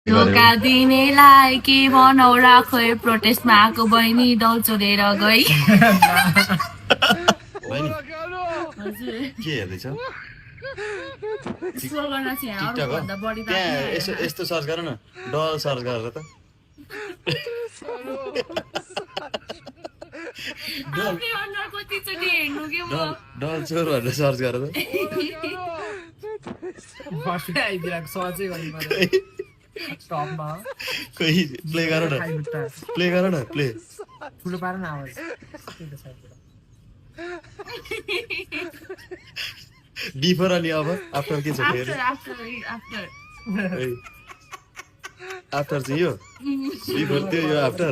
धोका दिनेलाई के भनौ राखै प्रोटेस्टमा आएको बहिनी दल चोरेर गई बहिनी हजुर के हेर्दैछ स्क्रोल गर्न चाहिँ टिकटक हो अरूभन्दा बढी त त्यहाँ यस्तो सर्च गर न डल सर्च गरेर त आफ्नै अनुहार कतिचोटि हेर्नु के म डल चोर भनेर सर्च गरेर त फर्स्ट आइदिरहेको सहजै गर्नु पर्यो टपमा कोही प्ले गर न प्ले गर न प्ले ठुलो पार न आवाज बिफोर अनि अब आफ्टर के छ फेरि आफ्टर आफ्टर चाहिँ यो बिफोर त्यो यो आफ्टर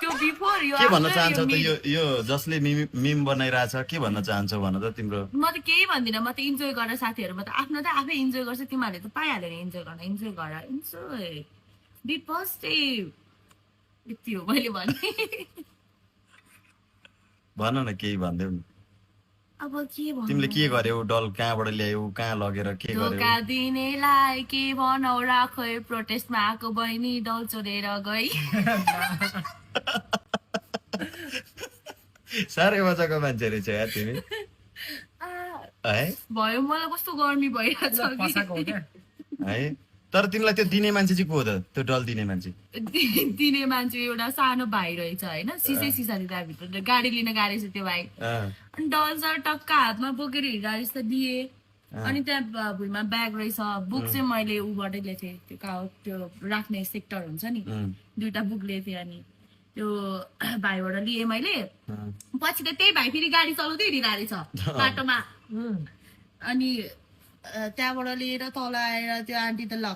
त्यो बिफोर यो के भन्न after, चाहन्छौ यो त mid। यो जसले मिम बनाइरहेछ के भन्न चाहन्छौ भन त तिम्रो म त केही भन्दिनँ म त इन्जोय गरेर साथीहरूमा त आफ्नो त आफै इन्जोय गर्छ तिमीहरूले त पाइहाल्यो नि इन्जोय गर्न इन्जोय बी पोजिटिभ यति हो मैले भने भन न केही भन्देऊ नि अब के भन्नु तिमीले के गर्यौ डल कहाँबाट ल्यायौ कहाँ लगेर के गर्यौ धोका दिनेलाई के भनौ राखै प्रोटेस्टमा आएको बहिनी दल चोरेर गई साह्रै मजाको मान्छे रहेछ यार तिमी है भयो मलाई कस्तो गर्मी भइरहेछ फसाएको हो क्या है तर तिमीलाई त्यो दिने मान्छे चाहिँ को हो त त्यो डल दिने मान्छे दिने मान्छे एउटा सानो भाइ रहेछ होइन सिसाले त्यहाँभित्र गाडी लिन गाडी छ त्यो भाइ अनि डल सर टक्क हातमा बोकेर हिँड्दा त दिए अनि त्यहाँ भुइँमा ब्याग रहेछ बुक चाहिँ मैले ऊबाटै लिएको थिएँ त्यो राख्ने सेक्टर हुन्छ नि दुइटा बुक लिएको थिएँ अनि त्यो भाइबाट लिएँ मैले पछि त त्यही भाइ फेरि गाडी चलाउँदै हिँडिरहेको रहेछ बाटोमा अनि त्यहाँबाट लिएर तल आएर त्यो आन्टी त ल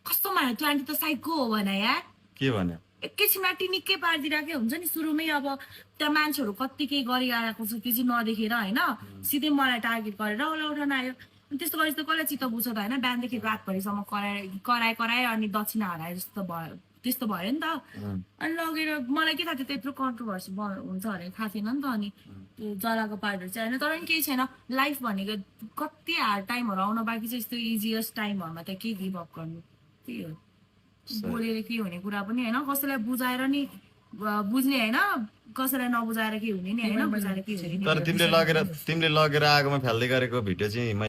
कस्तो माया त्यो आन्टी त साइको हो भने यार के भन्यो एकैछिनमा टिनिक्कै पारिदिरहेकै हुन्छ नि सुरुमै अब त्यहाँ मान्छेहरू कति केही गरिआएको छ त्यो चाहिँ नदेखेर होइन सिधै मलाई टार्गेट गरेर उसलाई उठाउन आयो अनि त्यस्तो गरेपछि त कसलाई चित्त बुझ्छ त होइन बिहानदेखि रातभरिसम्म कराए अनि दक्षिणा हराए जस्तो भयो त्यस्तो भयो नि त अनि लगेर मलाई के थाहा थियो त्यत्रो कन्ट्रोभर्सी हुन्छ भनेर थाहा थिएन नि त अनि त्यो जलाको पार्टहरू चाहिँ होइन तर पनि केही छैन लाइफ भनेको कति हार्ड टाइमहरू आउन बाँकी छ यस्तो इजिएस्ट टाइमहरूमा त के गिभ अप गर्नु त्यही हो बोलेर के हुने कुरा पनि होइन कसैलाई बुझाएर नि बुझ्ने होइन कसैलाई नबुझाएर के हुने नि होइन बुझाएर के हुने नि। तर तिमीले लगेर आगोमा फ्याल्दै गरेको भिडियो चाहिँ